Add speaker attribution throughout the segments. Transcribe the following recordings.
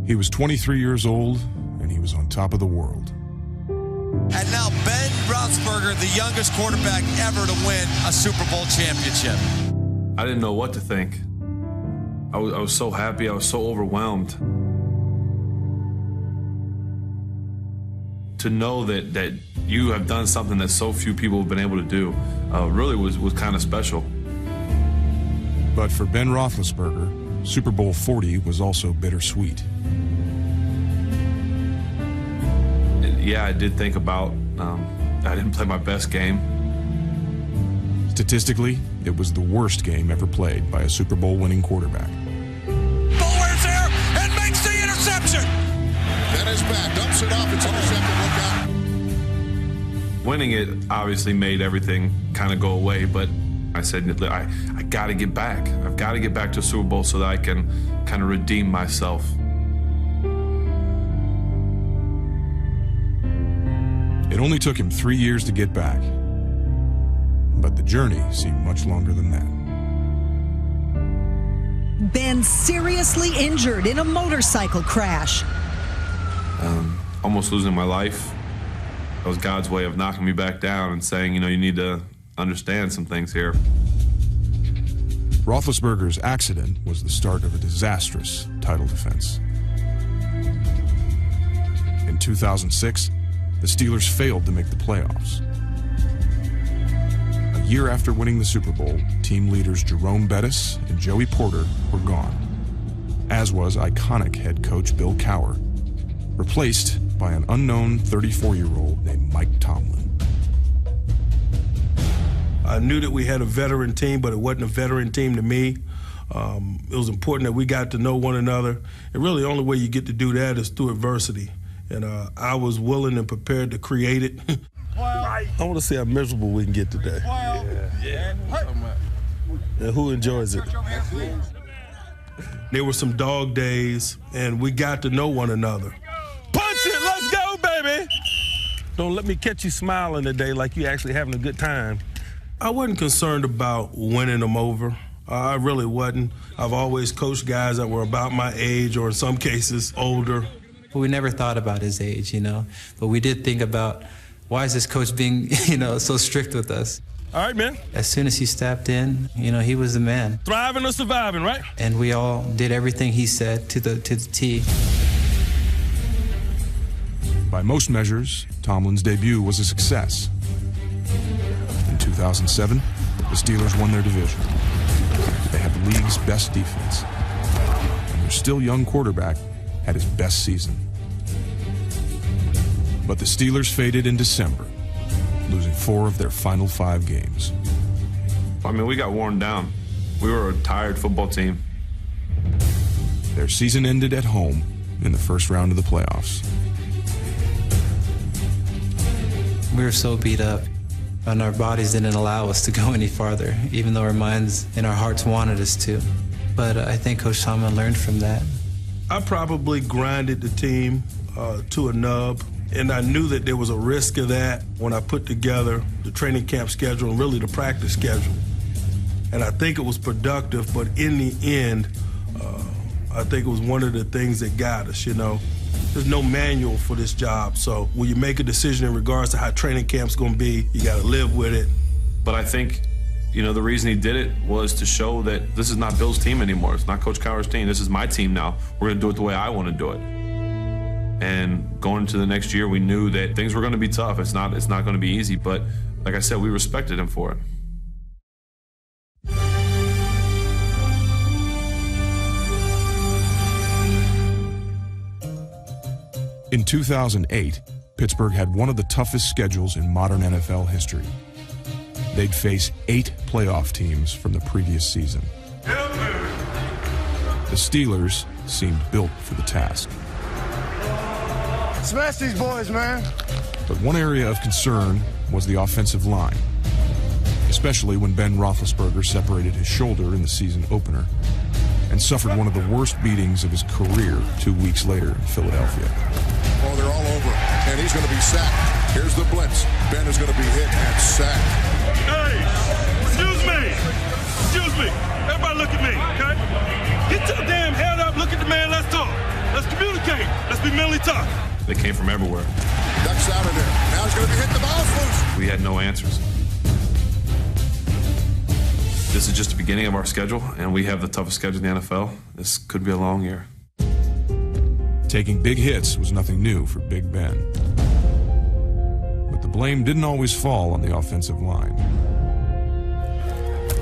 Speaker 1: He was 23 years old, and he was on top of the world.
Speaker 2: And now Ben Roethlisberger, the youngest quarterback ever to win a Super Bowl championship.
Speaker 3: I didn't know what to think. I was so happy. I was so overwhelmed. To know that you have done something that so few people have been able to do really was kind of special.
Speaker 1: But for Ben Roethlisberger, Super Bowl 40 was also bittersweet.
Speaker 3: Yeah, I did think about I didn't play my best game.
Speaker 1: Statistically, it was the worst game ever played by a Super Bowl winning quarterback.
Speaker 2: Bowler's there and makes the interception.
Speaker 4: That is back, dumps it off, it's intercepted, look out.
Speaker 3: Winning it obviously made everything kind of go away, but I said, I got to get back. I've got to get back to a Super Bowl so that I can kind of redeem myself.
Speaker 1: It only took him 3 years to get back, but the journey seemed much longer than that.
Speaker 5: Ben seriously injured in a motorcycle crash.
Speaker 3: Almost losing my life. That was God's way of knocking me back down and saying, you need to understand some things here.
Speaker 1: Roethlisberger's accident was the start of a disastrous title defense. In 2006, the Steelers failed to make the playoffs. A year after winning the Super Bowl, team leaders Jerome Bettis and Joey Porter were gone, as was iconic head coach Bill Cowher, replaced by an unknown 34-year-old named Mike Tomlin.
Speaker 6: I knew that we had a veteran team, but it wasn't a veteran team to me. It was important that we got to know one another. And really the only way you get to do that is through adversity. And I was willing and prepared to create it. I want to see how miserable we can get today. Yeah. And who enjoys it? There were some dog days, and we got to know one another. Punch it, let's go, baby! Don't let me catch you smiling today like you actually having a good time. I wasn't concerned about winning them over. I really wasn't. I've always coached guys that were about my age or in some cases older.
Speaker 7: We never thought about his age, but we did think about why is this coach being, so strict with us?
Speaker 6: All right, man.
Speaker 7: As soon as he stepped in, he was the man.
Speaker 6: Thriving or surviving, right?
Speaker 7: And we all did everything he said to the T.
Speaker 1: By most measures, Tomlin's debut was a success. In 2007, the Steelers won their division. They had the league's best defense. And their still young quarterback had his best season. But the Steelers faded in December, losing 4 of their final 5 games.
Speaker 3: We got worn down. We were a tired football team.
Speaker 1: Their season ended at home in the first round of the playoffs.
Speaker 7: We were so beat up, and our bodies didn't allow us to go any farther, even though our minds and our hearts wanted us to. But I think Coach Tomlin learned from that.
Speaker 6: I probably grinded the team to a nub, and I knew that there was a risk of that when I put together the training camp schedule and really the practice schedule. And I think it was productive, but in the end, I think it was one of the things that got us, There's no manual for this job, so when you make a decision in regards to how training camp's gonna be, you gotta live with it.
Speaker 3: But I think, the reason he did it was to show that this is not Bill's team anymore. It's not Coach Cowher's team. This is my team now. We're gonna do it the way I want to do it. And going into the next year, we knew that things were gonna be tough. It's not gonna be easy, but like I said, we respected him for it.
Speaker 1: In 2008, Pittsburgh had one of the toughest schedules in modern NFL history. They'd face 8 playoff teams from the previous season. The Steelers seemed built for the task.
Speaker 8: Smash these boys, man.
Speaker 1: But one area of concern was the offensive line, especially when Ben Roethlisberger separated his shoulder in the season opener and suffered one of the worst beatings of his career 2 weeks later in Philadelphia.
Speaker 4: Oh, they're all over, and he's going to be sacked. Here's the blitz. Ben is going to be hit and sacked.
Speaker 9: Hey, excuse me. Everybody look at me, okay? Get your damn head up, look at the man, let's talk. Let's communicate. Millie talk.
Speaker 3: They came from everywhere.
Speaker 4: Ducks out of there. Now he's going to be hitting the ball loose.
Speaker 3: We had no answers. This is just the beginning of our schedule, and we have the toughest schedule in the NFL. This could be a long year.
Speaker 1: Taking big hits was nothing new for Big Ben. But the blame didn't always fall on the offensive line.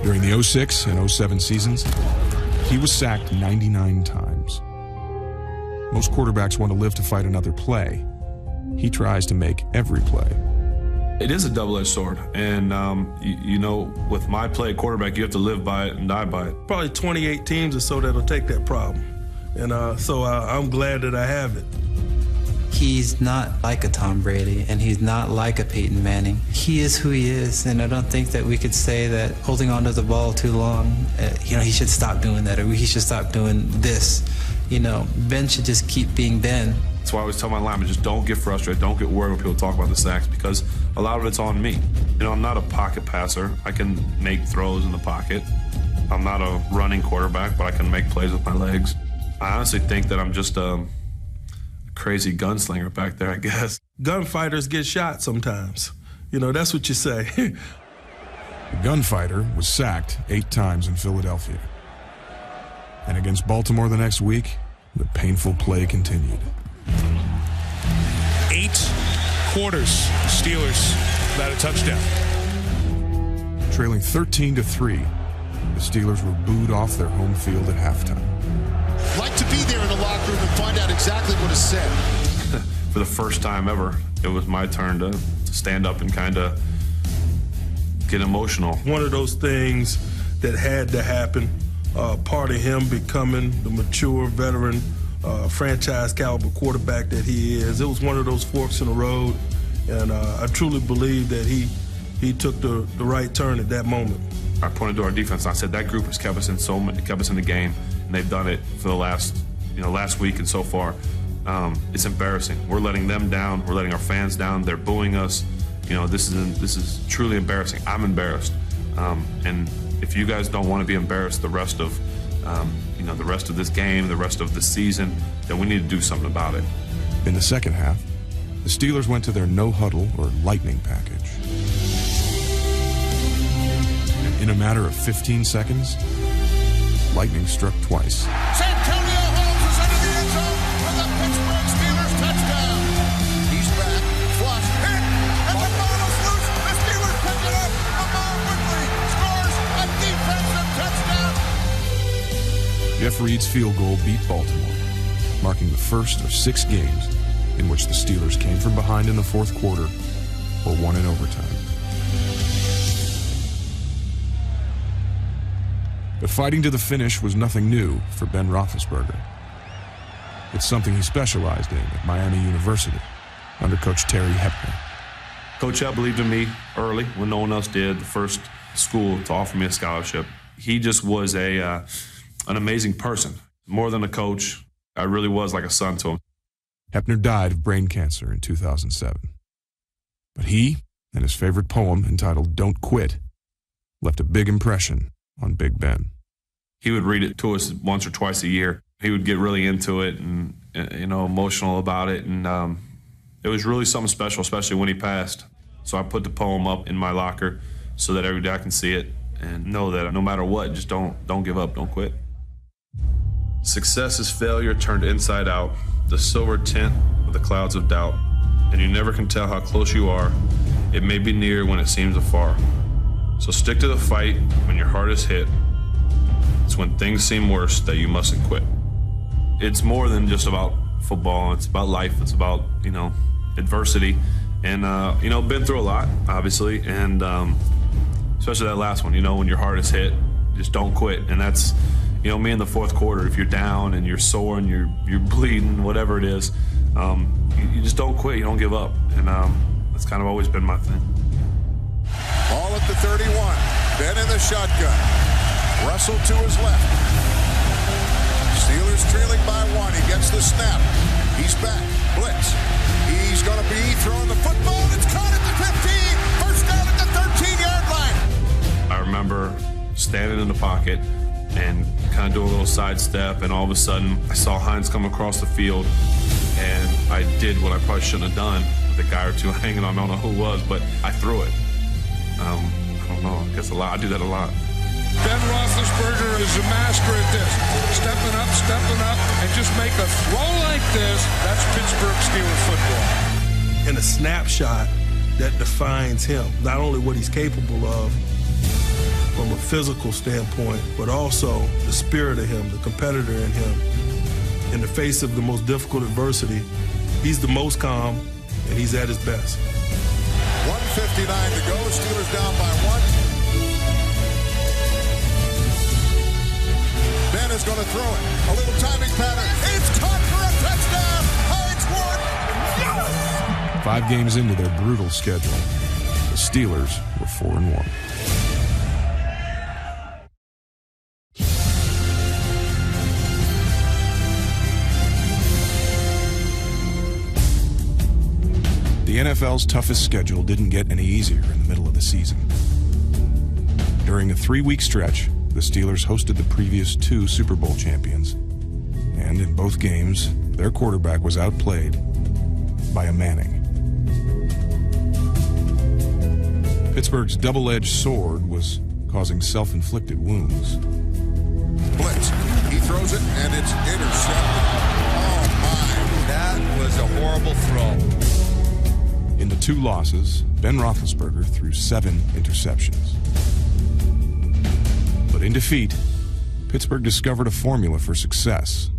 Speaker 1: During the 06 and 07 seasons, he was sacked 99 times. Most quarterbacks want to live to fight another play. He tries to make every play.
Speaker 3: It is a double-edged sword, and you know, with my play at quarterback, you have to live by it and die by it.
Speaker 6: Probably 28 teams or so that'll take that problem. And so I'm glad that I have it.
Speaker 7: He's not like a Tom Brady, and he's not like a Peyton Manning. He is who he is, and I don't think that we could say that holding on to the ball too long, he should stop doing that, or he should stop doing this. Ben should just keep being Ben.
Speaker 3: That's why I always tell my linemen, just don't get frustrated, don't get worried when people talk about the sacks, because a lot of it's on me. I'm not a pocket passer. I can make throws in the pocket. I'm not a running quarterback, but I can make plays with my legs. I honestly think that I'm just a crazy gunslinger back there, I guess.
Speaker 6: Gunfighters get shot sometimes. That's what you say.
Speaker 1: The gunfighter was sacked 8 times in Philadelphia. And against Baltimore the next week, the painful play continued.
Speaker 8: 8 quarters, Steelers without a touchdown.
Speaker 1: Trailing 13-3, the Steelers were booed off their home field at halftime.
Speaker 4: Like to be there in the locker room and find out exactly what is said.
Speaker 3: For the first time ever, it was my turn to stand up and kind of get emotional.
Speaker 6: One of those things that had to happen, part of him becoming the mature veteran franchise caliber quarterback that he is. It was one of those forks in the road, and I truly believe that he took the right turn at that moment.
Speaker 3: I pointed to our defense and I said that group has kept us in the game, and they've done it for the last week and so far. It's embarrassing. We're letting them down. We're letting our fans down. They're booing us. This is truly embarrassing. I'm embarrassed, and if you guys don't want to be embarrassed the rest of this game, the rest of the season, then we need to do something about it.
Speaker 1: In the second half, the Steelers went to their no-huddle or lightning package. And in a matter of 15 seconds, lightning struck twice.
Speaker 4: Santonio Holmes is into the end zone for the Pittsburgh Steelers touchdown. He's back, flush, hit, and the ball is loose. The Steelers pick it up. Lamar Quickly scores a defensive touchdown.
Speaker 1: Jeff Reed's field goal beat Baltimore, marking the first of 6 games in which the Steelers came from behind in the fourth quarter or won in overtime. But fighting to the finish was nothing new for Ben Roethlisberger. It's something he specialized in at Miami University under Coach Terry Hepner.
Speaker 3: Coach Hep believed in me early when no one else did, the first school to offer me a scholarship. He just was an amazing person. More than a coach, I really was like a son to him.
Speaker 1: Hepner died of brain cancer in 2007. But he and his favorite poem entitled Don't Quit left a big impression on Big Ben.
Speaker 3: He would read it to us once or twice a year. He would get really into it and emotional about it, and it was really something special, especially when he passed. So I put the poem up in my locker so that every day I can see it and know that no matter what, just don't give up, don't quit. Success is failure turned inside out, the silver tint of the clouds of doubt, and you never can tell how close you are. It may be near when it seems afar. So stick to the fight when your heart is hit. It's when things seem worse that you mustn't quit. It's more than just about football. It's about life. It's about, adversity. And, been through a lot, obviously. And especially that last one, when your heart is hit, just don't quit. And that's, me in the fourth quarter, if you're down and you're sore and you're bleeding, whatever it is, you just don't quit. You don't give up. And that's kind of always been my thing.
Speaker 4: Ball at the 31. Ben in the shotgun. Russell to his left. Steelers trailing by 1. He gets the snap. He's back. Blitz. He's going to be throwing the football. It's caught at the 15. First down at the 13-yard line.
Speaker 3: I remember standing in the pocket, and kind of do a little sidestep, and all of a sudden I saw Hines come across the field, and I did what I probably shouldn't have done with a guy or two hanging on. I don't know who it was, but I threw it. I don't know, I guess a lot. I do that a lot.
Speaker 8: Ben Roethlisberger is a master at this. Stepping up, and just make a throw like this. That's Pittsburgh Steelers football.
Speaker 6: And a snapshot that defines him, not only what he's capable of from a physical standpoint, but also the spirit of him, the competitor in him. In the face of the most difficult adversity, he's the most calm, and he's at his best.
Speaker 4: 1:59 to go. Steelers down by 1. Ben is going to throw it. A little timing pattern. It's caught for a touchdown. Hines Ward. Yes!
Speaker 1: 5 games into their brutal schedule, the Steelers were 4-1. The NFL's toughest schedule didn't get any easier in the middle of the season. During a 3-week stretch, the Steelers hosted the previous 2 Super Bowl champions. And in both games, their quarterback was outplayed by a Manning. Pittsburgh's double-edged sword was causing self-inflicted wounds.
Speaker 4: Blitz. He throws it, and it's intercepted. Oh, my.
Speaker 2: That was a horrible throw.
Speaker 1: In the 2 losses, Ben Roethlisberger threw 7 interceptions. But in defeat, Pittsburgh discovered a formula for success.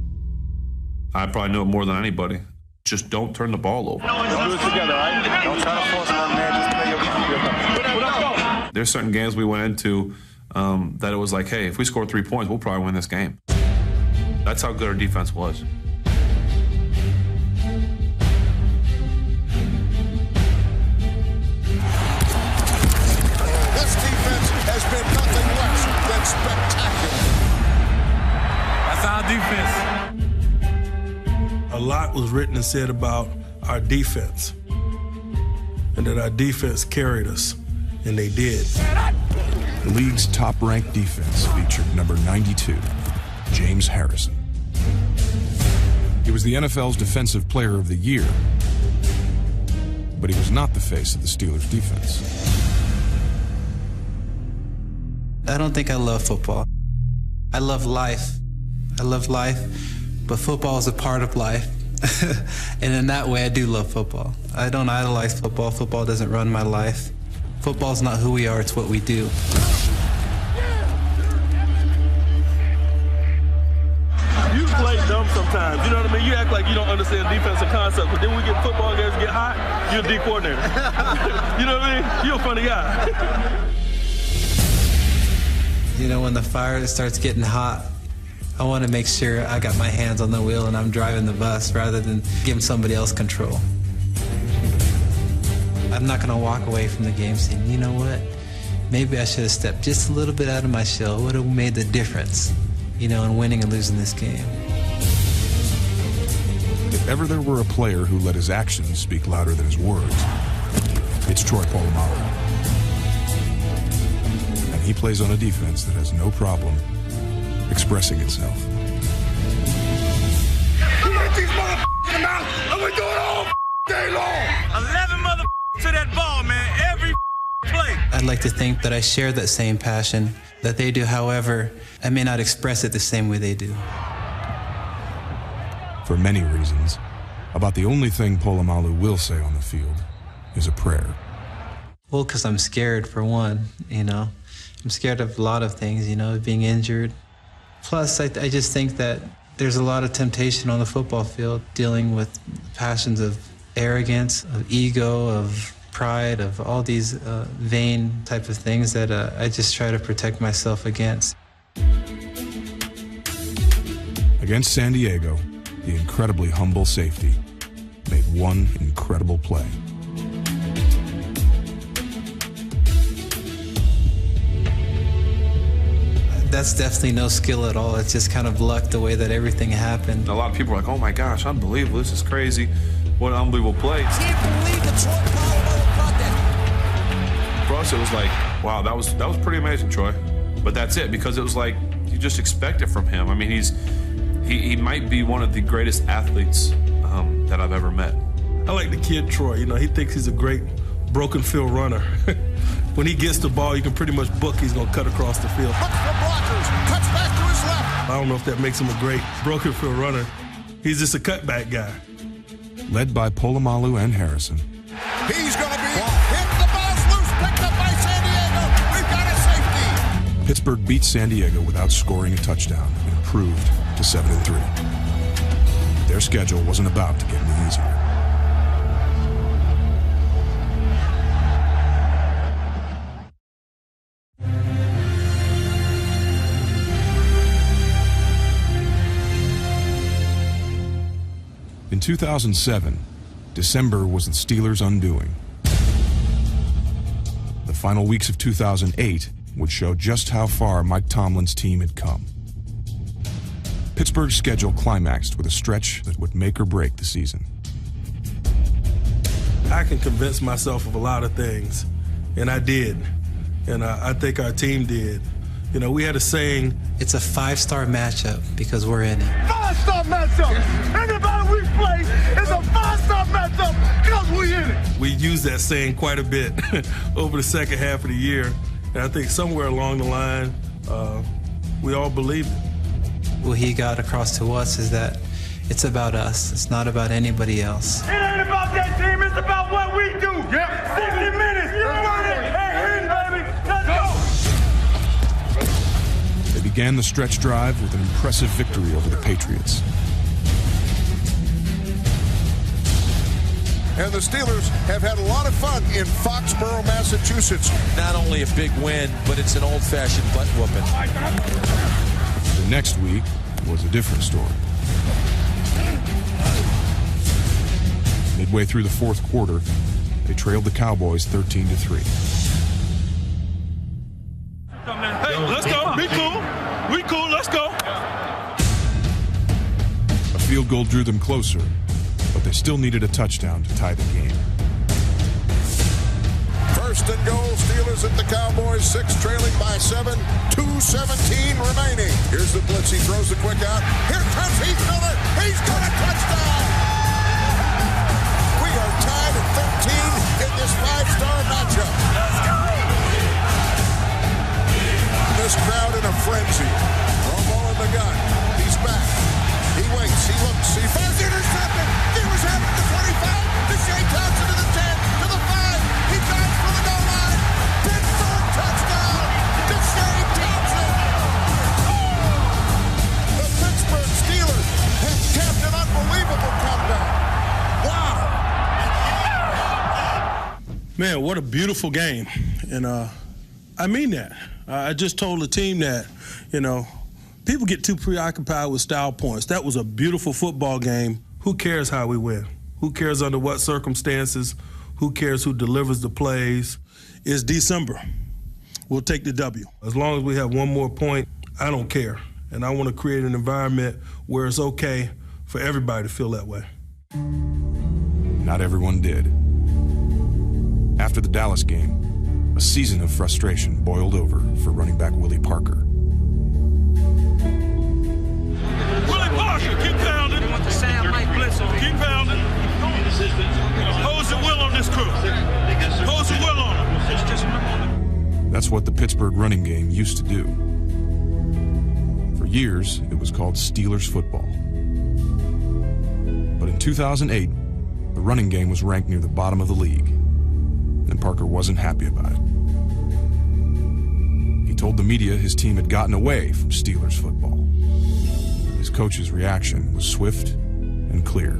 Speaker 3: I probably know it more than anybody. Just don't turn the ball over.
Speaker 9: Let's do it together, all right? Don't try to force another man. Just play your game.
Speaker 3: There's certain games we went into that it was like, hey, if we score 3 points, we'll probably win this game. That's how good our defense was.
Speaker 4: This defense has been nothing less than spectacular.
Speaker 2: That's our defense.
Speaker 6: A lot was written and said about our defense, and that our defense carried us, and they did.
Speaker 1: The league's top-ranked defense featured number 92, James Harrison. He was the NFL's Defensive Player of the Year, but he was not the face of the Steelers' defense.
Speaker 7: I don't think I love football. I love life. I love life, but football is a part of life. And in that way, I do love football. I don't idolize football. Football doesn't run my life. Football's not who we are, it's what we do.
Speaker 9: You play dumb sometimes, you know what I mean? You act like you don't understand defensive concepts, but then when we get football games get hot, you're a D coordinator. You know what I mean? You're a funny guy.
Speaker 7: You know, when the fire starts getting hot, I want to make sure I got my hands on the wheel and I'm driving the bus rather than giving somebody else control. I'm not going to walk away from the game saying, you know what, maybe I should have stepped just a little bit out of my shell. It would have made the difference, you know, in winning and losing this game.
Speaker 1: If ever there were a player who let his actions speak louder than his words, it's Troy Polamalu. And he plays on a defense that has no problem expressing itself.
Speaker 9: We hit these motherfuckers in the mouth, and we do it all day long. 11 motherfuckers to that ball, man, every play.
Speaker 7: I'd like to think that I share that same passion that they do. However, I may not express it the same way they do.
Speaker 1: For many reasons, about the only thing Polamalu will say on the field is a prayer.
Speaker 7: Well, because I'm scared, for one, you know. I'm scared of a lot of things, you know, being injured. Plus, I just think that there's a lot of temptation on the football field dealing with passions of arrogance, of ego, of pride, of all these vain type of things that I just try to protect myself against.
Speaker 1: Against San Diego, the incredibly humble safety made one incredible play.
Speaker 7: That's definitely no skill at all. It's just kind of luck, the way that everything happened.
Speaker 3: A lot of people are like, oh my gosh, unbelievable, this is crazy. What an unbelievable play.
Speaker 2: Can't believe that Troy Polamalu caught that.
Speaker 3: For us, it was like, wow, that was pretty amazing, Troy. But that's it, because it was like, you just expect it from him. I mean, he might be one of the greatest athletes that I've ever met.
Speaker 6: I like the kid Troy. You know, he thinks he's a great broken field runner. When he gets the ball, you can pretty much book he's going to cut across the field.
Speaker 4: Looks for blockers, cuts back to his left.
Speaker 6: I don't know if that makes him a great broken field runner. He's just a cutback guy.
Speaker 1: Led by Polamalu and Harrison.
Speaker 4: He's going to be hit. The ball's loose, picked up by San Diego. We've got a safety.
Speaker 1: Pittsburgh beat San Diego without scoring a touchdown and improved to 7-3. Their schedule wasn't about to get any easier. In 2007, December was the Steelers' undoing. The final weeks of 2008 would show just how far Mike Tomlin's team had come. Pittsburgh's schedule climaxed with a stretch that would make or break the season.
Speaker 6: I can convince myself of a lot of things, and I did. And I think our team did. You know, we had a saying,
Speaker 7: it's a 5-star matchup because we're in it.
Speaker 4: 5-star matchup. Anybody we play is a 5-star matchup because we in it.
Speaker 6: We used that saying quite a bit over the second half of the year. And I think somewhere along the line, we all believed it.
Speaker 7: What he got across to us is that it's about us. It's not about anybody else.
Speaker 4: It ain't about that team. It's about what we do. Yep. 60 minutes. You run it. Hey, baby. Let's go.
Speaker 1: They began the stretch drive with an impressive victory over the Patriots.
Speaker 4: And the Steelers have had a lot of fun in Foxborough, Massachusetts.
Speaker 2: Not only a big win, but it's an old-fashioned butt whooping.
Speaker 1: The next week was a different story. Midway through the fourth quarter, they trailed the Cowboys 13-3.
Speaker 9: Hey, let's go. Be cool. We cool. Let's go.
Speaker 1: A field goal drew them closer, but they still needed a touchdown to tie the game.
Speaker 4: First and goal, Steelers at the Cowboys, 6 trailing by 7, 2:17 remaining. Here's the blitz, he throws the quick out. Here comes Heath Miller, he's got a touchdown! We are tied at 13 in this 5-star matchup. Let's go! This crowd in a frenzy. Romo in the gun, he's back. He waits, he looks, he fires intercepted. He was having the 25, to Shea Thompson to the 10, to the 5. He drives for the goal line. Pittsburgh touchdown to Shea Thompson. The Pittsburgh Steelers have kept an unbelievable comeback. Wow.
Speaker 6: Man, what a beautiful game. And I mean that. I just told the team that, you know, people get too preoccupied with style points. That was a beautiful football game. Who cares how we win? Who cares under what circumstances? Who cares who delivers the plays? It's December. We'll take the W. As long as we have one more point, I don't care. And I want to create an environment where it's okay for everybody to feel that way.
Speaker 1: Not everyone did. After the Dallas game, a season of frustration boiled over for running back Willie Parker.
Speaker 9: Willie Parker, keep pounding. Keep pounding. Hose the will on this crew. Hose the will on him.
Speaker 1: That's what the Pittsburgh running game used to do. For years, it was called Steelers football. But in 2008, the running game was ranked near the bottom of the league, and Parker wasn't happy about it. He told the media his team had gotten away from Steelers football. His coach's reaction was swift and clear.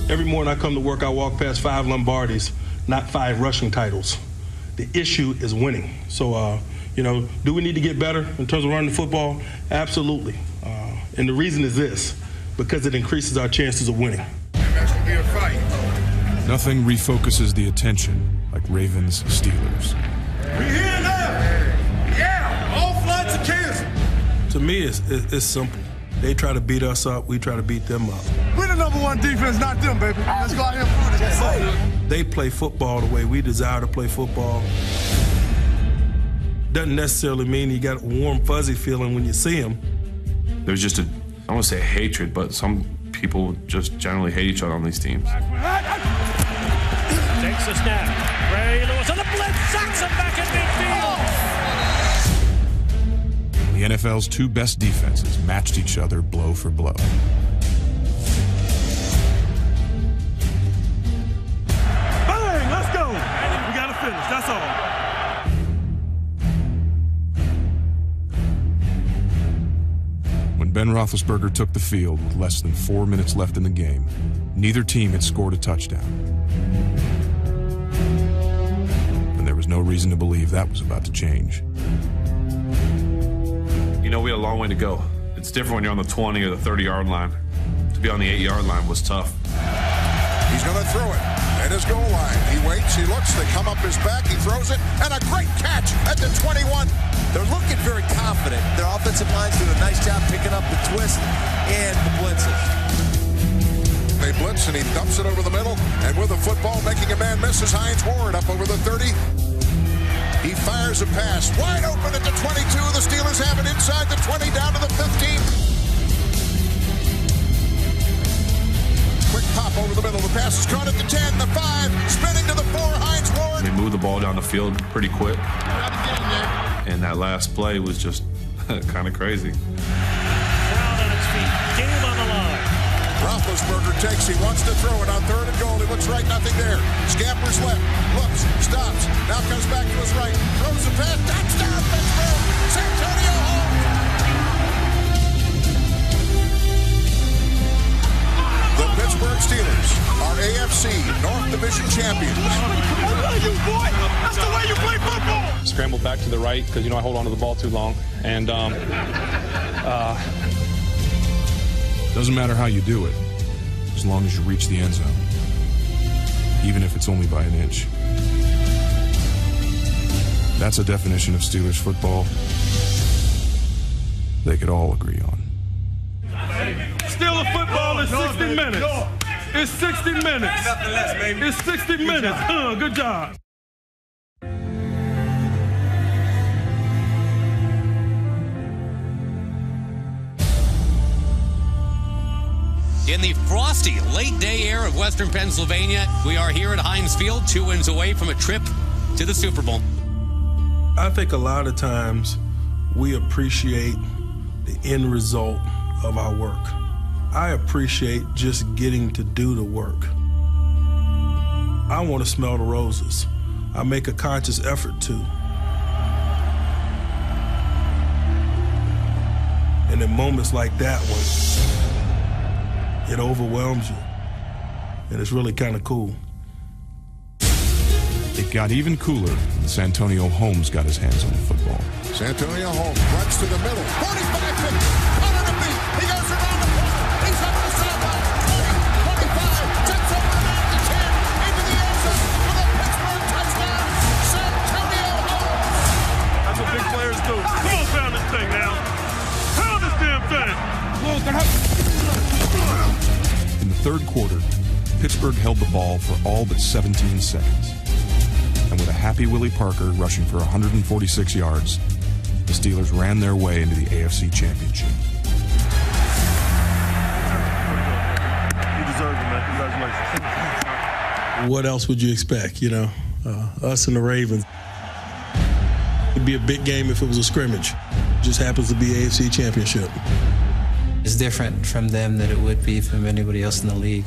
Speaker 6: Every morning I come to work, I walk past 5 Lombardis, not 5 rushing titles. The issue is winning. So, you know, do we need to get better in terms of running the football? Absolutely. And the reason is this, because it increases our chances of winning.
Speaker 4: That's going to be a fight.
Speaker 1: Nothing refocuses the attention like Ravens Steelers.
Speaker 4: We here now. Yeah, all flights are canceled.
Speaker 6: To me, it's simple. They try to beat us up, we try to beat them up.
Speaker 4: We're the #1 defense, not them, baby. Let's go out here and prove this.
Speaker 6: They play football the way we desire to play football. Doesn't necessarily mean you got a warm, fuzzy feeling when you see him.
Speaker 3: There's just I don't want to say hatred, but some people just generally hate each other on these teams.
Speaker 10: Takes the snap. Ray Lewis on the blitz, sacks him back in midfield.
Speaker 1: The NFL's two best defenses matched each other blow for blow.
Speaker 9: Bang! Let's go! We got to finish, that's all.
Speaker 1: When Ben Roethlisberger took the field with less than 4 minutes left in the game, neither team had scored a touchdown. And there was no reason to believe that was about to change.
Speaker 3: You know, we had a long way to go. It's different when you're on the 20 or the 30-yard line. To be on the 8-yard line was tough.
Speaker 4: He's going to throw it at his goal line. He waits, he looks, they come up his back, he throws it, and a great catch at the 21.
Speaker 2: They're looking very confident. Their offensive line's doing a nice job picking up the twist and the blitzes.
Speaker 4: They blitz, and he dumps it over the middle, and with the football, making a man miss is Hines Ward up over the 30. He fires a pass, wide open at the 22. The Steelers have it inside the 20, down to the 15. Quick pop over the middle. The pass is caught at the 10, the 5, spinning to the 4, Hines Ward.
Speaker 3: They moved the ball down the field pretty quick. And that last play was just kind of crazy.
Speaker 10: Crowd on its feet. Game on the line.
Speaker 4: Roethlisberger takes, he wants to throw it on 3rd and goal. He looks right, nothing there. Scampers left, looks, stops, now comes back to his right. Throws the pass, touchdown, Pittsburgh! Santonio Holmes! The Pittsburgh Steelers are AFC North Division champions.
Speaker 9: I love you, boy! That's the way you play football!
Speaker 11: Scrambled back to the right because, I hold on to the ball too long. And,
Speaker 1: Doesn't matter how you do it, as long as you reach the end zone, even if it's only by an inch. That's a definition of Steelers football they could all agree on.
Speaker 9: Steelers football is 60 minutes. It's 60 minutes. Nothing less, baby. It's 60 minutes. Good job.
Speaker 12: In the frosty late day air of Western Pennsylvania, we are here at Heinz Field, 2 wins away from a trip to the Super Bowl.
Speaker 6: I think a lot of times we appreciate the end result of our work. I appreciate just getting to do the work. I want to smell the roses. I make a conscious effort to. And in moments like that one, it overwhelms you. And it's really kind of cool.
Speaker 1: It got even cooler when Santonio Holmes got his hands on the football.
Speaker 4: Santonio Holmes runs to the middle. 45-50. Under the beat. He goes around the corner. He's up the sideline. 20, 25. Jumps over the man to 10. Into the end zone for the Pittsburgh touchdown. Santonio Holmes.
Speaker 9: That's what big players do. Come on, pound this thing now. Pound this damn thing.
Speaker 1: In the third quarter, Pittsburgh held the ball for all but 17 seconds. And with a happy Willie Parker rushing for 146 yards, the Steelers ran their way into the AFC Championship.
Speaker 9: You deserve it, man. Congratulations.
Speaker 6: What else would you expect, us and the Ravens? It'd be a big game if it was a scrimmage. It just happens to be AFC Championship.
Speaker 7: It's different from them than it would be from anybody else in the league.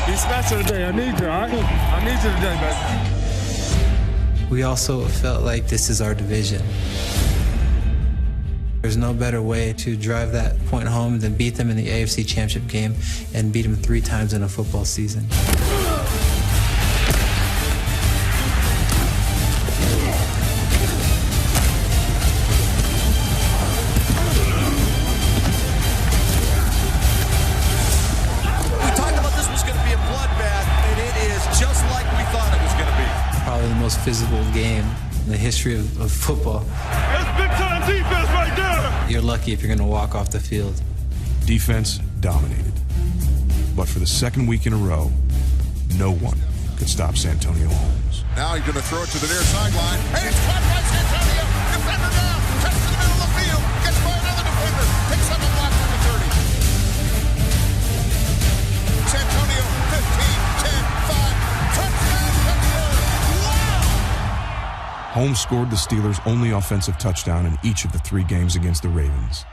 Speaker 9: Be special today. I need you, all right? I need you today, man.
Speaker 7: We also felt like this is our division. There's no better way to drive that point home than beat them in the AFC Championship game and beat them 3 times in a football season. Physical game in the history of football.
Speaker 9: That's big-time defense right there!
Speaker 7: You're lucky if you're going to walk off the field.
Speaker 1: Defense dominated. But for the second week in a row, no one could stop Santonio Holmes.
Speaker 4: Now he's going to throw it to the near sideline, and it's caught by Santonio. Defender down, cuts to the middle of the field, gets by another defender, picks up a block from the 30. Santonio, 15, 10, 5, touchdown Pittsburgh. Wow!
Speaker 1: Holmes scored the Steelers' only offensive touchdown in each of the 3 games against the Ravens.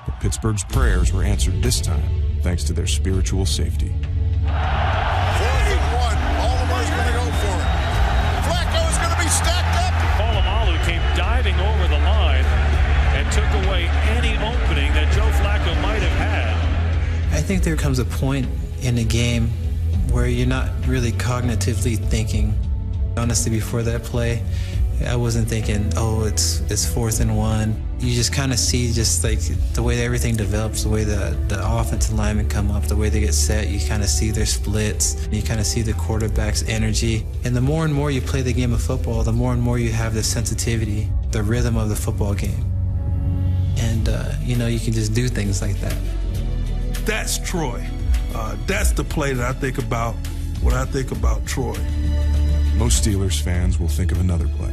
Speaker 1: But Pittsburgh's prayers were answered this time, thanks to their spiritual safety.
Speaker 4: 4th and 1. Baltimore's going to go for it. Flacco is going to be stacked up.
Speaker 10: Polamalu came diving over the line and took away any opening that Joe Flacco might have had.
Speaker 7: I think there comes a point in a game where you're not really cognitively thinking. Honestly, before that play, I wasn't thinking, oh, it's 4th and 1. You just kind of see just like the way that everything develops, the way the offensive linemen come up, the way they get set. You kind of see their splits. You kind of see the quarterback's energy. And the more and more you play the game of football, the more and more you have the sensitivity, the rhythm of the football game. And, you can just do things like that.
Speaker 6: That's Troy. That's the play that I think about when I think about Troy.
Speaker 1: Most Steelers fans will think of another play,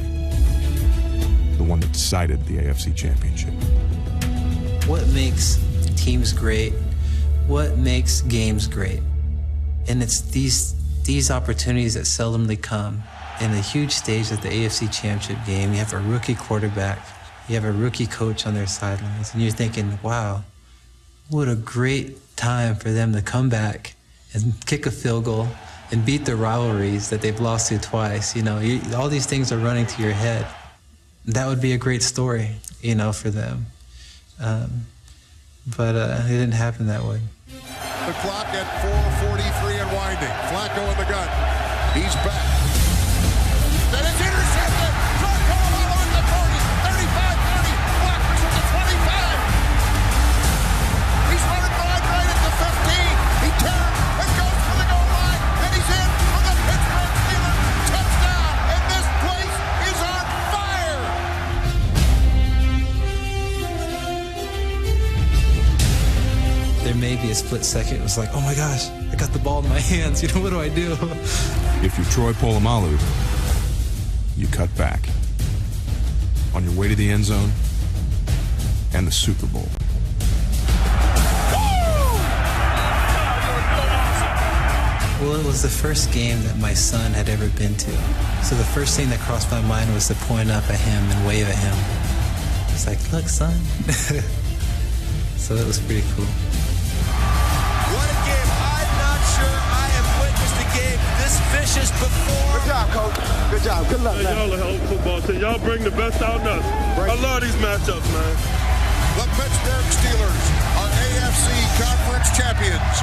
Speaker 1: the one that decided the AFC Championship.
Speaker 7: What makes teams great? What makes games great? And it's these opportunities that seldomly come. In a huge stage at the AFC Championship game, you have a rookie quarterback, you have a rookie coach on their sidelines, and you're thinking, wow, what a great time for them to come back and kick a field goal and beat the rivalries that they've lost to twice. All these things are running to your head. That would be a great story, for them. But it didn't happen that way.
Speaker 4: The clock at 4:43 and winding. Flacco in the gun. He's back. Then it's intercepted. John Colorado at the 40, 35-30. Blockers at the 25. He's running wide right at the 15. He turns and goes for the goal line. And he's in for the Pittsburgh Steelers touchdown. And this place is on fire.
Speaker 7: There may be a split second. It was like, oh my gosh, I got the ball in my hands. What do I do?
Speaker 1: If you're Troy Polamalu, you cut back on your way to the end zone and the Super Bowl.
Speaker 7: Well, it was the first game that my son had ever been to. So the first thing that crossed my mind was to point up at him and wave at him. It's like, look, son. So that was pretty cool.
Speaker 2: What a game. I'm not sure I have witnessed a game this vicious before.
Speaker 9: Good job, Coach. Good job. Good luck, man. Y'all a hell of a football team. Y'all bring the best out in us. I love these matchups, man.
Speaker 4: The Pittsburgh Steelers are AFC Conference champions.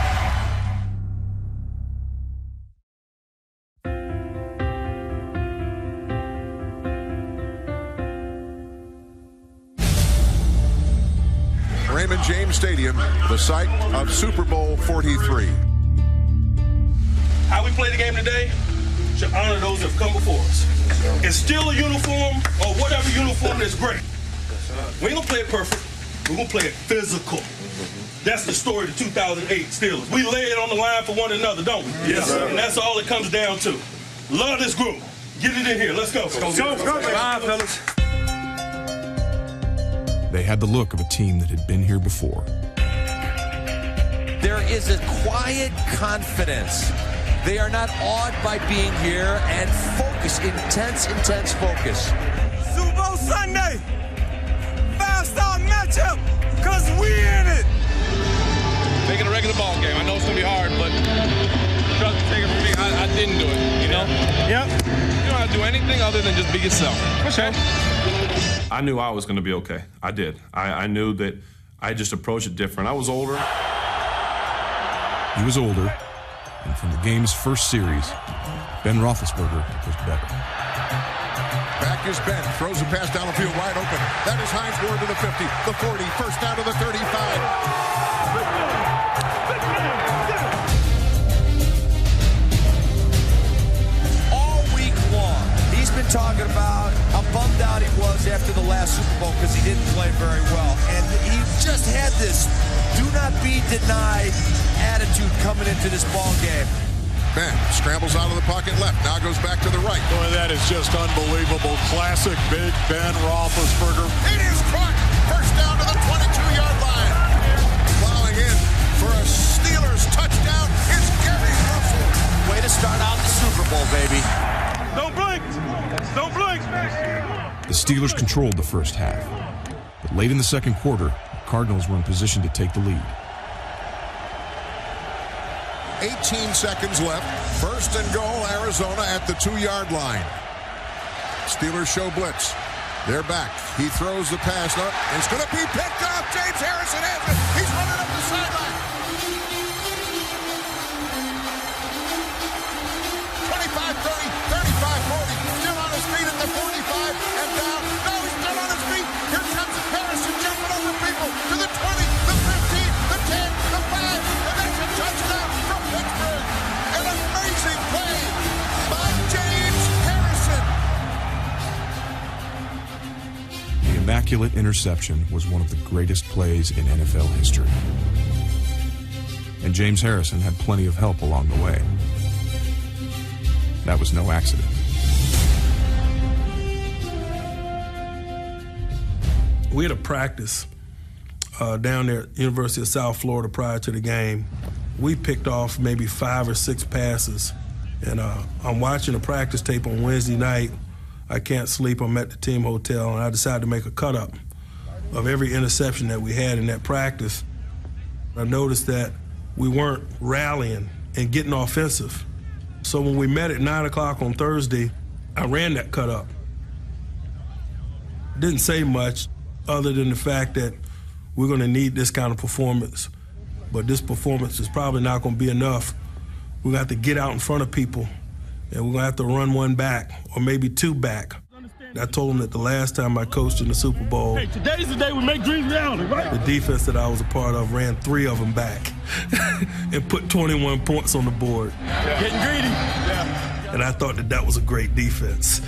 Speaker 4: Raymond James Stadium, the site of Super Bowl 43.
Speaker 9: How we play the game today should honor those that have come before us. It's still a uniform or whatever uniform that's great. We ain't gonna play it perfect. We're gonna play it physical. That's the story of the 2008 Steelers. We lay it on the line for one another, don't we? Yes, sir. And that's all it comes down to. Love this group. Get it in here. Let's go. Go. Bye, fellas.
Speaker 1: They had the look of a team that had been here before.
Speaker 2: There is a quiet confidence. They are not awed by being here and focus, intense focus.
Speaker 13: Super Bowl Sunday, 5-star matchup, because we in it.
Speaker 11: Make it a regular ball game. I know it's going to be hard, but trust me, take it from me, I didn't do it, you know?
Speaker 13: Yep.
Speaker 11: You don't have to do anything other than just be yourself.
Speaker 13: Okay.
Speaker 3: I knew I was going to be okay. I did. I knew that I just approached it different. I was older.
Speaker 1: He was older, and from the game's first series, Ben Roethlisberger was better.
Speaker 4: Back is Ben, throws a pass down the field wide open. That is Hines Ward to the 50, the 40, first down to the 35.
Speaker 2: Been talking about how bummed out he was after the last Super Bowl because he didn't play very well, and he just had this do not be denied attitude coming into this ball game.
Speaker 4: Ben scrambles out of the pocket left, now goes back to the right.
Speaker 8: Boy, that is just unbelievable. Classic Big Ben Roethlisberger.
Speaker 4: It is caught. First down to the 22-yard line. Plowing in for a Steelers touchdown is Gary Russell.
Speaker 2: Way to start out the Super Bowl, baby.
Speaker 13: Don't blink. Don't blink.
Speaker 1: The Steelers controlled the first half. But late in the second quarter, the Cardinals were in position to take the lead.
Speaker 4: 18 seconds left. First and goal, Arizona at the 2-yard line. Steelers show blitz. They're back. He throws the pass up. It's going to be picked off. James Harrison has it. He's running up the sideline. 25-30, 35-40. Still on his feet at the 45 and down. No, he's still on his feet. Here comes Harrison jumping over people to the 20, the 15, the 10, the 5, and that's a touchdown from Pittsburgh. An amazing play by James Harrison.
Speaker 1: The immaculate interception was one of the greatest plays in NFL history. And James Harrison had plenty of help along the way. That was no accident.
Speaker 6: We had a practice down there at University of South Florida prior to the game. We picked off maybe 5 or 6 passes. And I'm watching a practice tape on Wednesday night. I can't sleep. I'm at the team hotel, and I decided to make a cut-up of every interception that we had in that practice. I noticed that we weren't rallying and getting offensive. So when we met at 9 o'clock on Thursday, I ran that cut-up. Didn't say much other than the fact that we're going to need this kind of performance. But this performance is probably not going to be enough. We're going to have to get out in front of people, and we're going to have to run one back or maybe 2 back. I told them that the last time I coached in the Super Bowl,
Speaker 13: Hey, today's the day we make dreams reality, right?
Speaker 6: the defense that I was a part of ran 3 of them back and put 21 points on the board.
Speaker 13: Getting greedy. Yeah.
Speaker 6: And I thought that that was a great defense.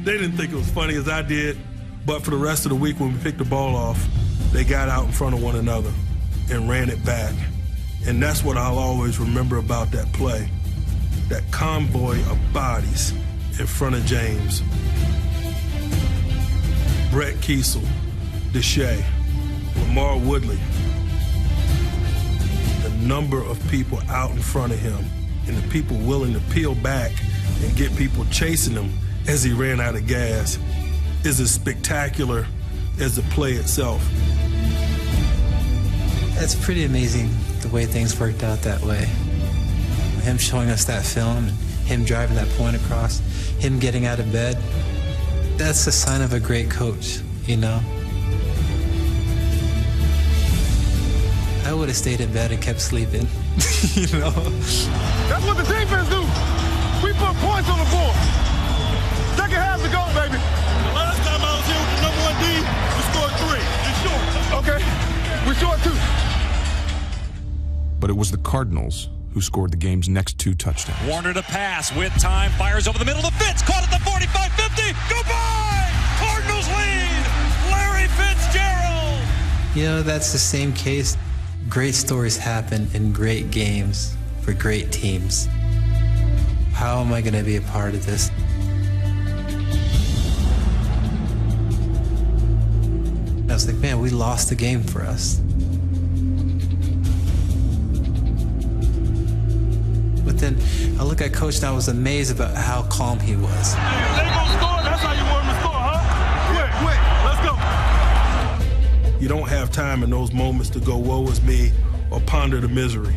Speaker 6: They didn't think it was funny as I did, but for the rest of the week when we picked the ball off, they got out in front of one another and ran it back. And that's what I'll always remember about that play, that convoy of bodies in front of James. Brett Kiesel, Deshae, Lamar Woodley. The number of people out in front of him and the people willing to peel back and get people chasing him as he ran out of gas is as spectacular as the play itself.
Speaker 7: It's pretty amazing the way things worked out that way. Him showing us that film, him driving that point across, him getting out of bed, that's a sign of a great coach, you know? I would have stayed in bed and kept sleeping, you know?
Speaker 13: That's what the defense do. We put points on the board. Second half to go, baby. The last time I was here with the number 1 D, we scored 3. You're short. Okay, we're short 2.
Speaker 1: But it was the Cardinals who scored the game's next 2 touchdowns.
Speaker 10: Warner to pass with time, fires over the middle to Fitz, caught at the 45-50. Goodbye! Cardinals lead! Larry Fitzgerald!
Speaker 7: You know, that's the same case. Great stories happen in great games for great teams. How am I going to be a part of this? I was like, man, we lost the game for us. But then I look at Coach and I was amazed about how calm he was.
Speaker 13: They gonna score? That's how you want them to score, huh? Quick, let's go.
Speaker 6: You don't have time in those moments to go, woe is me, or ponder the misery.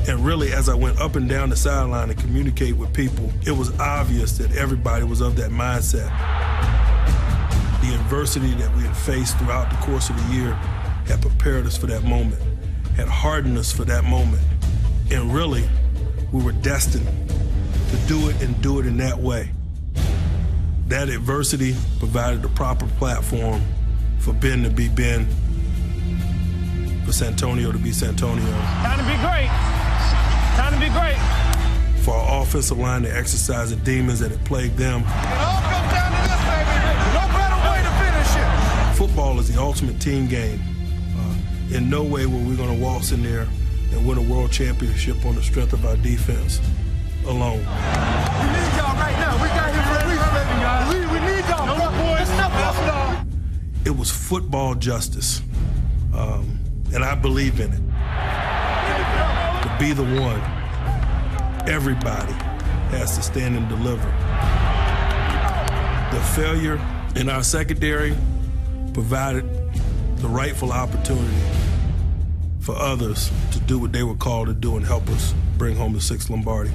Speaker 6: And really, as I went up and down the sideline and communicate with people, it was obvious that everybody was of that mindset. The adversity that we had faced throughout the course of the year had prepared us for that moment, had hardened us for that moment. And really, we were destined to do it and do it in that way. That adversity provided the proper platform for Ben to be Ben, for Santonio to be Santonio.
Speaker 13: Time to be great. Time to be great.
Speaker 6: For our offensive line to exercise the demons that had plagued them.
Speaker 13: It all comes down to this, baby. No better way to finish it.
Speaker 6: Football is the ultimate team game. In no way were we going to waltz in there and win a world championship on the strength of our defense alone.
Speaker 13: We need y'all right now. We got here for a reason, baby, guys. We need y'all. No, boys. Step up.
Speaker 6: It was football justice, and I believe in it. To be the one, everybody has to stand and deliver. The failure in our secondary provided the rightful opportunity for others to do what they were called to do and help us bring home the 6th Lombardi.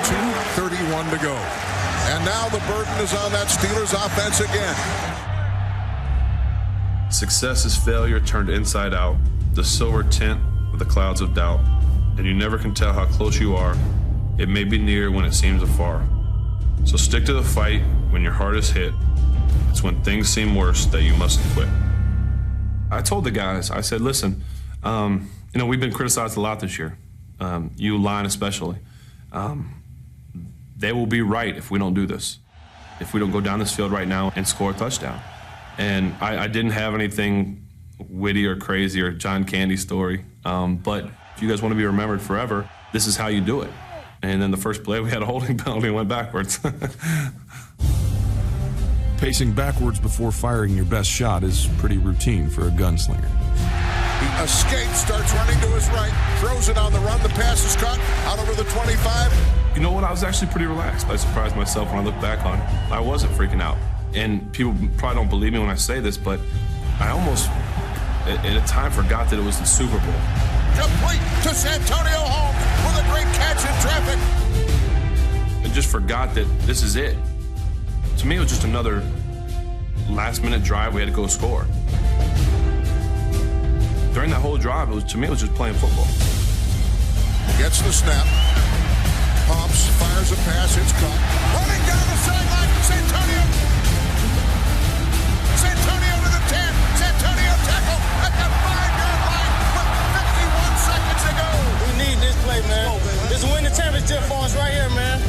Speaker 4: .2:31 to go. And now the burden is on that Steelers offense again.
Speaker 3: Success is failure turned inside out, the silver tint of the clouds of doubt, and you never can tell how close you are. It may be near when it seems afar. So stick to the fight when your heart is hit. It's when things seem worse that you mustn't quit. I told the guys, I said, listen, we've been criticized a lot this year, you line especially. They will be right if we don't do this, if we don't go down this field right now and score a touchdown. And I didn't have anything witty or crazy or John Candy story, but if you guys want to be remembered forever, this is how you do it. And then the first play, we had a holding penalty and went backwards.
Speaker 1: Pacing backwards before firing your best shot is pretty routine for a gunslinger.
Speaker 4: He escapes, starts running to his right, throws it on the run. The pass is caught out over the 25.
Speaker 3: You know what? I was actually pretty relaxed. I surprised myself when I look back on it. I wasn't freaking out. And people probably don't believe me when I say this, but I almost, at a time, forgot that it was the Super Bowl.
Speaker 4: Complete to Santonio Holmes with a great catch in traffic.
Speaker 3: And just forgot that this is it. To me, it was just another last-minute drive we had to go score. During that whole drive, to me, it was just playing football.
Speaker 4: Gets the snap. Pumps, fires a pass, it's caught. Running down the sideline, Santonio. Santonio to the 10. Santonio tackle at the 5-yard line with 51 seconds to go.
Speaker 13: We need this play, man. This is win the championship for us right here, man.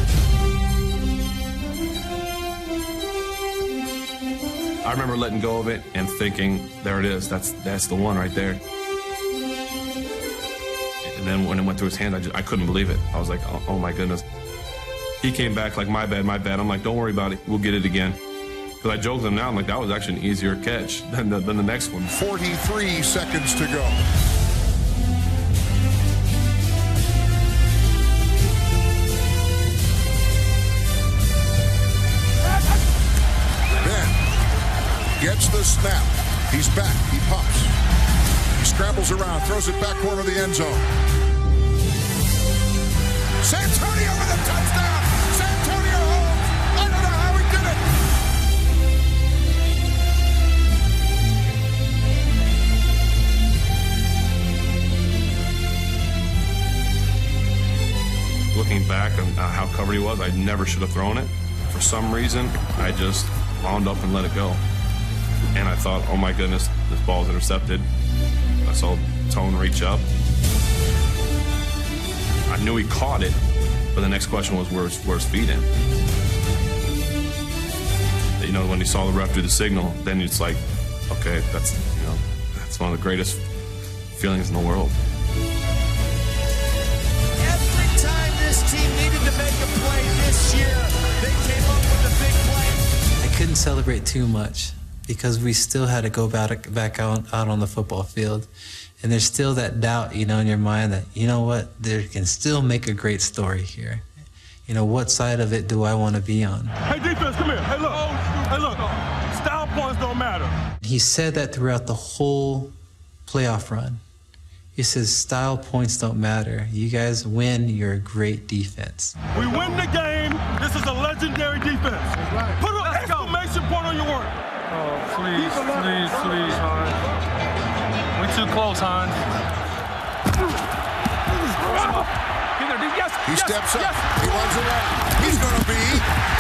Speaker 3: I remember letting go of it and thinking, there it is. That's the one right there. And then when it went through his hand, I couldn't believe it. I was like, oh my goodness. He came back like, my bad. I'm like, don't worry about it. We'll get it again. Because I joked them now. I'm like, that was actually an easier catch than the next one.
Speaker 4: 43 seconds to go. Ben gets the snap. He's back. He pumps. He scrambles around, throws it back corner of the end zone. Santonio with a touchdown. Santonio Holmes. I don't know how he did it.
Speaker 3: Looking back on how covered he was, I never should have thrown it. For some reason, I just wound up and let it go. And I thought, oh my goodness, this ball's intercepted. I saw Tone reach up. I knew he caught it, but the next question was, where's feet in? You know, when he saw the ref do the signal, then it's like, okay, that's one of the greatest feelings in the world.
Speaker 2: Every time this team needed to make a play this year, they came up with a big play.
Speaker 7: I couldn't celebrate too much because we still had to go back out on the football field. And there's still that doubt, in your mind that, you know what, they can still make a great story here. What side of it do I want to be on?
Speaker 13: Hey, defense, come here. Hey, look. Style points don't matter.
Speaker 7: He said that throughout the whole playoff run. He says, style points don't matter. You guys win, you're a great defense.
Speaker 13: We win the game. This is a legendary defense. Right. Put an exclamation point on your work.
Speaker 14: Oh, please, Hines. We too close, Hines.
Speaker 4: He steps up. He runs around. He's going to be.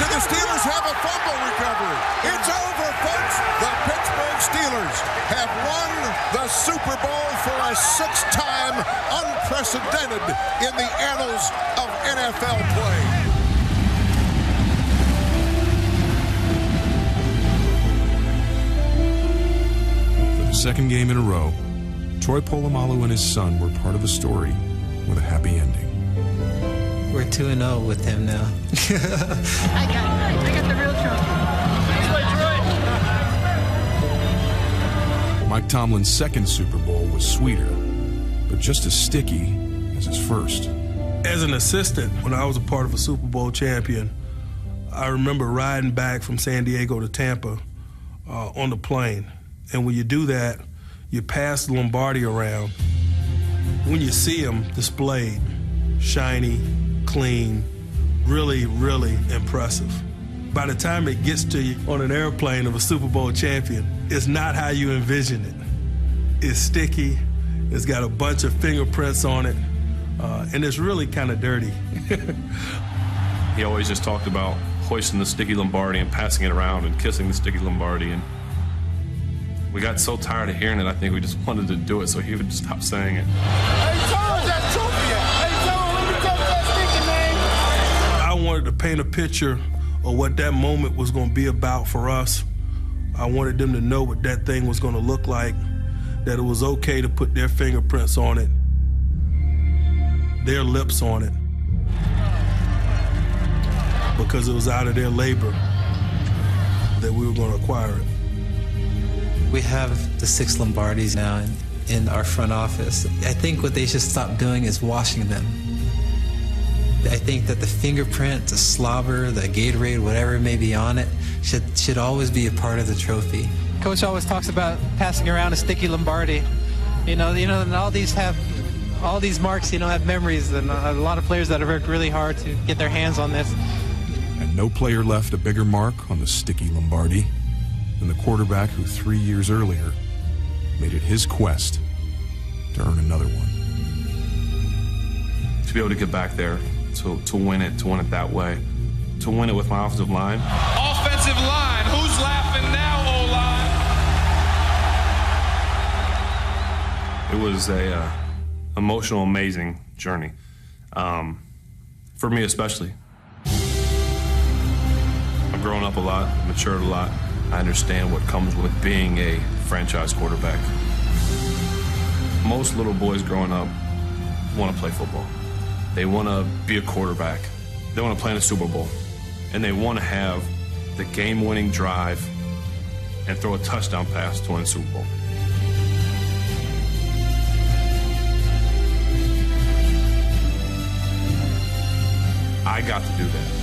Speaker 4: Did the Steelers have a fumble recovery? It's over, folks. The Pittsburgh Steelers have won the Super Bowl for a 6th time, unprecedented in the annals of NFL play.
Speaker 1: second game in a row, Troy Polamalu and his son were part of a story with a happy ending.
Speaker 7: We're 2-0 with him now.
Speaker 15: I got the real trophy.
Speaker 1: Mike Tomlin's second Super Bowl was sweeter, but just as sticky as his first.
Speaker 6: As an assistant, when I was a part of a Super Bowl champion, I remember riding back from San Diego to Tampa on the plane. And when you do that, you pass the Lombardi around. When you see them displayed, shiny, clean, really, really impressive. By the time it gets to you on an airplane of a Super Bowl champion, it's not how you envision it. It's sticky, it's got a bunch of fingerprints on it, and it's really kind of dirty.
Speaker 3: He always just talked about hoisting the sticky Lombardi and passing it around and kissing the sticky Lombardi. And we got so tired of hearing it, I think we just wanted to do it so he would stop saying it.
Speaker 13: Hey, Tom, that trophy at? Hey, Tom, let me touch that sticky, man.
Speaker 6: I wanted to paint a picture of what that moment was going to be about for us. I wanted them to know what that thing was going to look like, that it was okay to put their fingerprints on it, their lips on it, because it was out of their labor that we were going to acquire it.
Speaker 7: We have the 6 Lombardis now in our front office. I think what they should stop doing is washing them. I think that the fingerprint, the slobber, the Gatorade, whatever may be on it, should always be a part of the trophy.
Speaker 16: Coach always talks about passing around a sticky Lombardi. And all these marks, have memories, and a lot of players that have worked really hard to get their hands on this.
Speaker 1: And no player left a bigger mark on the sticky Lombardi than the quarterback who 3 years earlier made it his quest to earn another one.
Speaker 3: To be able to get back there, to win it that way, to win it with my offensive line.
Speaker 11: Offensive line, who's laughing now, O-line?
Speaker 3: It was a emotional, amazing journey. For me especially. I've grown up a lot, matured a lot. I understand what comes with being a franchise quarterback. Most little boys growing up want to play football. They want to be a quarterback. They want to play in a Super Bowl. And they want to have the game-winning drive and throw a touchdown pass to win a Super Bowl. I got to do that.